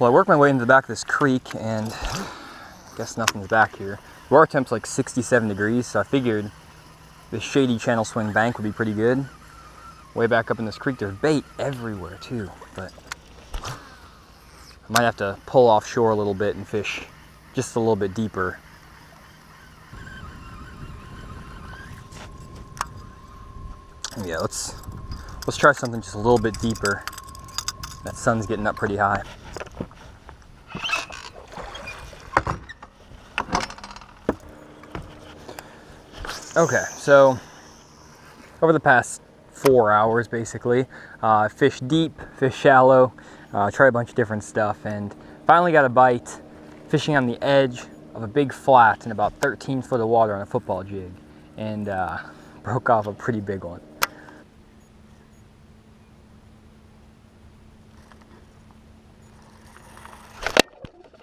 Well, I worked my way into the back of this creek and I guess nothing's back here. The water temp's like 67 degrees, so I figured this shady channel swing bank would be pretty good. Way back up in this creek, there's bait everywhere too, but I might have to pull offshore a little bit and fish just a little bit deeper. Yeah, let's try something just a little bit deeper. That sun's getting up pretty high. Okay, so over the past 4 hours basically, fished deep, fished shallow, tried a bunch of different stuff, and finally got a bite fishing on the edge of a big flat in about 13 foot of water on a football jig, and broke off a pretty big one.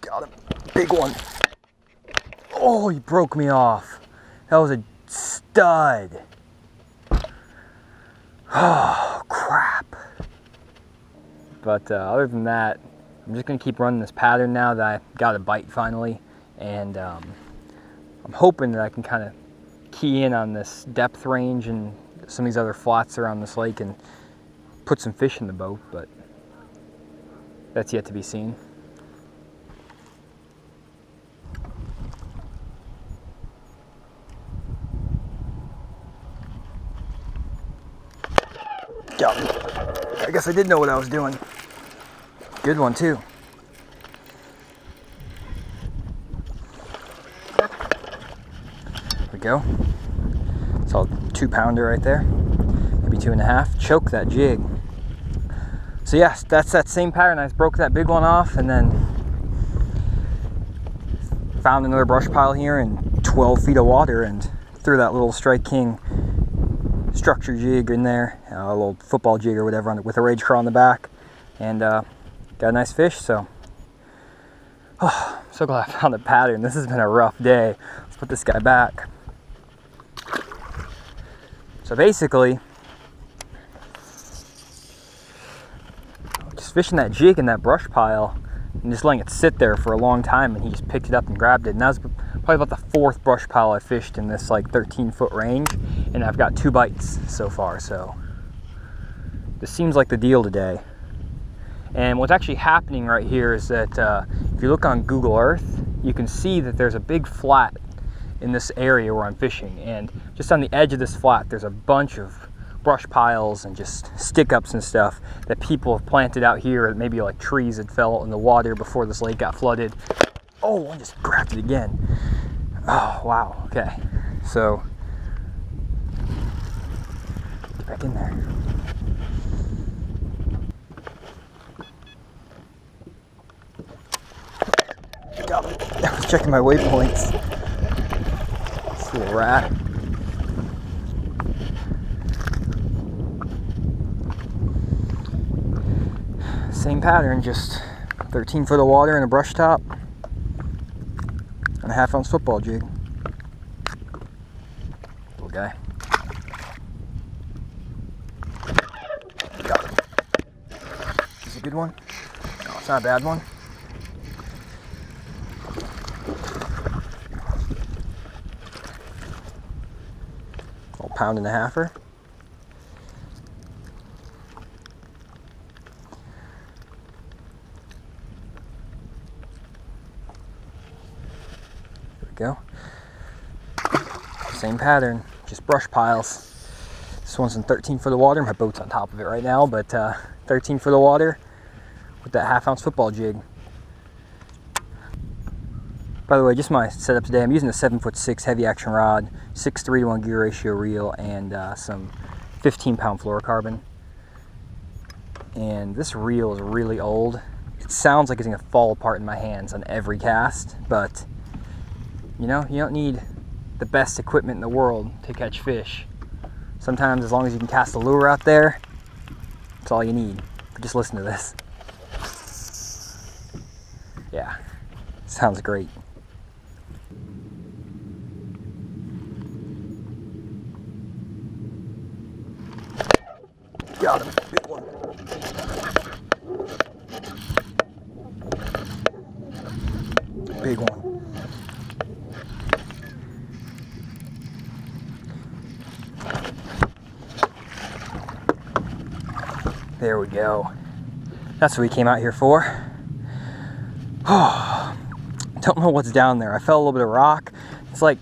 Got him, big one. Oh, he broke me off. That was a stud. Oh, crap. But other than that, I'm just gonna keep running this pattern now that I got a bite finally, and I'm hoping that I can kind of key in on this depth range and some of these other flats around this lake and put some fish in the boat, but that's yet to be seen. Got him. I guess I did know what I was doing. Good one too. There we go. It's all 2-pounder right there. Maybe 2.5. Choke that jig. So yes, that's that same pattern. I broke that big one off and then found another brush pile here in 12 feet of water and threw that little Strike King structure jig in there, a little football jig or whatever on it with a rage craw on the back, and got a nice fish. So I'm so glad I found the pattern. This has been a rough day. Let's put this guy back. So basically, just fishing that jig in that brush pile and just letting it sit there for a long time, and he just picked it up and grabbed it. And that was probably about the 4th brush pile I fished in this like 13-foot range, and I've got 2 bites so far. So this seems like the deal today. And what's actually happening right here is that if you look on Google Earth, you can see that there's a big flat in this area where I'm fishing, and just on the edge of this flat there's a bunch of brush piles and just stick-ups and stuff that people have planted out here, maybe like trees that fell in the water before this lake got flooded. Oh, I just grabbed it again. Oh, wow, okay. So, get back in there. Got it. I was checking my waypoints. This little rat. Same pattern, just 13 foot of water and a brush top and a 1/2-ounce football jig. Little guy. Got him. Is it a good one? No, it's not a bad one. Little 1.5-pounder. Go. Same pattern, just brush piles. This one's in 13 foot of water. My boat's on top of it right now, but 13 foot of water with that 1/2-ounce football jig. By the way, just my setup today, I'm using a 7'6" heavy action rod, 6:3 to 1 gear ratio reel, and some 15-pound fluorocarbon. And this reel is really old. It sounds like it's gonna fall apart in my hands on every cast, but you know, you don't need the best equipment in the world to catch fish. Sometimes, as long as you can cast a lure out there, that's all you need. But just listen to this. Yeah, sounds great. Got him, big one. we go. That's what we came out here for. Oh, don't know what's down there. I felt a little bit of rock. It's like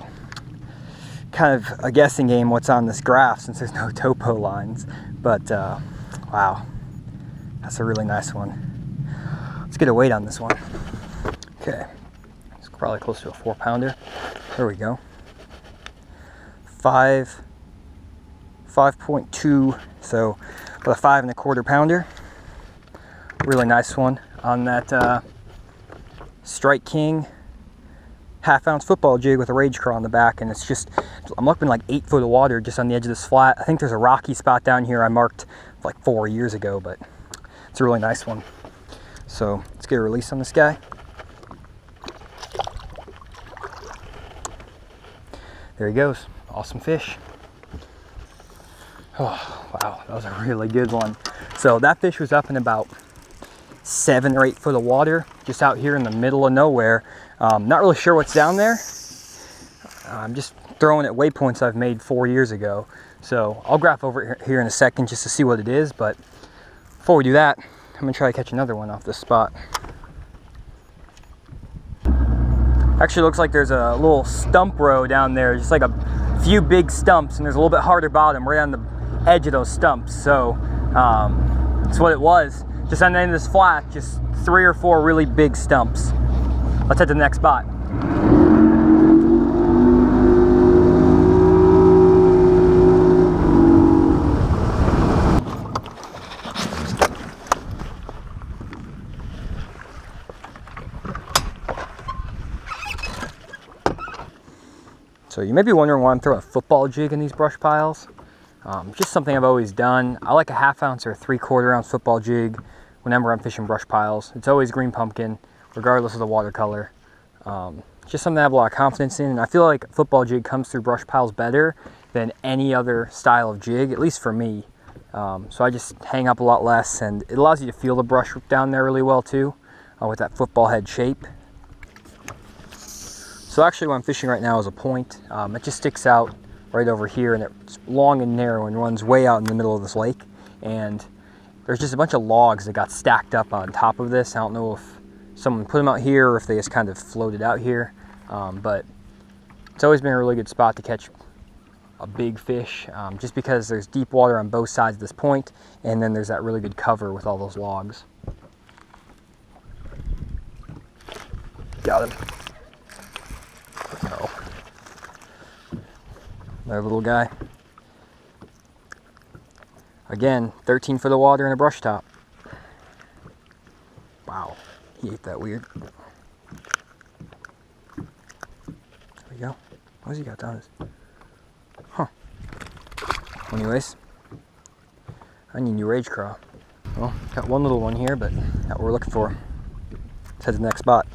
kind of a guessing game what's on this graph since there's no topo lines. But wow, that's a really nice one. Let's get a weight on this one. Okay, it's probably close to a 4-pounder. There we go. 5.2, so with a 5 1/4 pounder. Really nice one on that Strike King 1/2 ounce football jig with a rage craw on the back, and it's just, I'm up in like 8 foot of water just on the edge of this flat. I think there's a rocky spot down here I marked like 4 years ago, but it's a really nice one. So let's get a release on this guy. There he goes. Awesome fish. Oh, wow, that was a really good one. So that fish was up in about 7 or 8 foot of water, just out here in the middle of nowhere. Not really sure what's down there. I'm just throwing at waypoints I've made 4 years ago. So I'll graph over here in a second just to see what it is, but before we do that, I'm gonna try to catch another one off this spot. Actually looks like there's a little stump row down there, just like a few big stumps, and there's a little bit harder bottom right on the edge of those stumps. So that's what it was. Just on the end of this flat, just 3 or 4 really big stumps. Let's head to the next spot. So you may be wondering why I'm throwing a football jig in these brush piles. Just something I've always done. I like a 1/2 ounce or 3/4 ounce football jig whenever I'm fishing brush piles. It's always green pumpkin, regardless of the watercolor. Just something I have a lot of confidence in, and I feel like football jig comes through brush piles better than any other style of jig, at least for me. So I just hang up a lot less, and it allows you to feel the brush down there really well too, with that football head shape. So actually what I'm fishing right now is a point. It just sticks out right over here, and it's long and narrow and runs way out in the middle of this lake. And there's just a bunch of logs that got stacked up on top of this. I don't know if someone put them out here or if they just kind of floated out here. But it's always been a really good spot to catch a big fish, just because there's deep water on both sides of this point, and then there's that really good cover with all those logs. Got him. Oh. Another little guy. Again, 13 foot of water in a brush top. Wow, he ate that weird. There we go. What's he got down his? Huh. Anyways, I need new rage craw. Well, got one little one here, but not what we're looking for. Let's head to the next spot.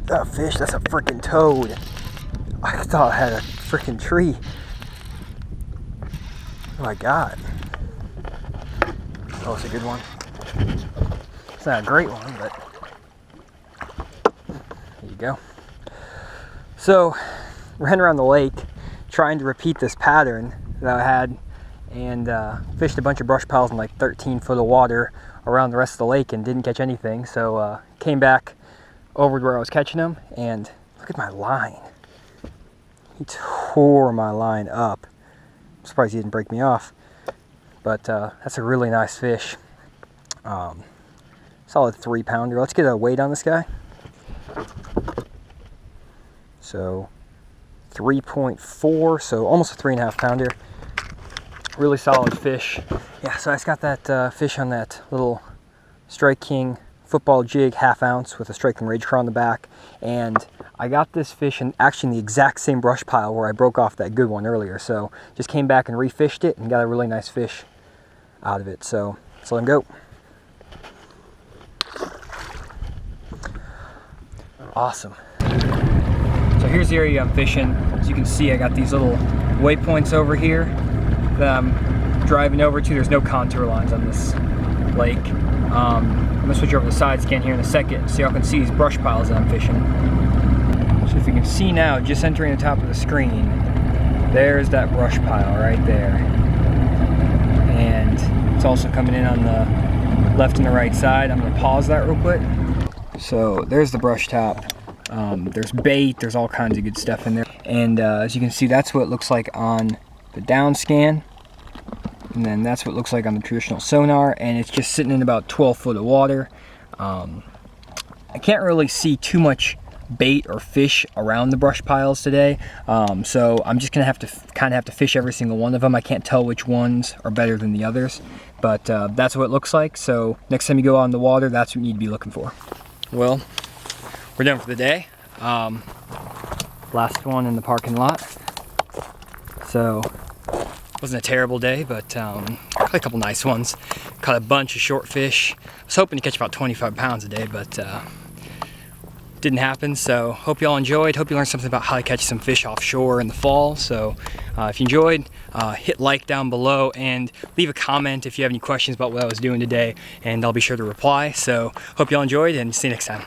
That fish, that's a freaking toad. I thought I had a freaking tree. Oh my god. Oh, it's a good one. It's not a great one, but there you go. So, ran around the lake trying to repeat this pattern that I had, and fished a bunch of brush piles in like 13 foot of water around the rest of the lake and didn't catch anything. So came back over to where I was catching them, and look at my line. He tore my line up. I'm surprised he didn't break me off, but that's a really nice fish. Solid 3-pounder. Let's get a weight on this guy. So 3.4, so almost a 3.5 pounder. Really solid fish. Yeah, so I just got that fish on that little Strike King football jig, 1/2 ounce with a Strike King rage craw on the back, and I got this fish in actually in the exact same brush pile where I broke off that good one earlier. So just came back and refished it and got a really nice fish out of it. So let's let him go. Awesome. So here's the area I'm fishing. As you can see, I got these little waypoints over here that I'm driving over to. There's no contour lines on this lake. I'm gonna switch over to the side scan here in a second so y'all can see these brush piles that I'm fishing. So if you can see now, just entering the top of the screen, there's that brush pile right there. And it's also coming in on the left and the right side. I'm gonna pause that real quick. So there's the brush top. There's bait, there's all kinds of good stuff in there. And as you can see, that's what it looks like on the down scan. And then that's what it looks like on the traditional sonar. And it's just sitting in about 12 foot of water. I can't really see too much bait or fish around the brush piles today. So I'm just gonna have to fish every single one of them. I can't tell which ones are better than the others. But that's what it looks like. So next time you go out in the water, that's what you need to be looking for. Well, we're done for the day. Last one in the parking lot. So, wasn't a terrible day, but caught a couple nice ones. Caught a bunch of short fish. I was hoping to catch about 25 pounds a day, but didn't happen. So, hope y'all enjoyed. Hope you learned something about how to catch some fish offshore in the fall. So, if you enjoyed, hit like down below and leave a comment if you have any questions about what I was doing today, and I'll be sure to reply. So, hope y'all enjoyed, and see you next time.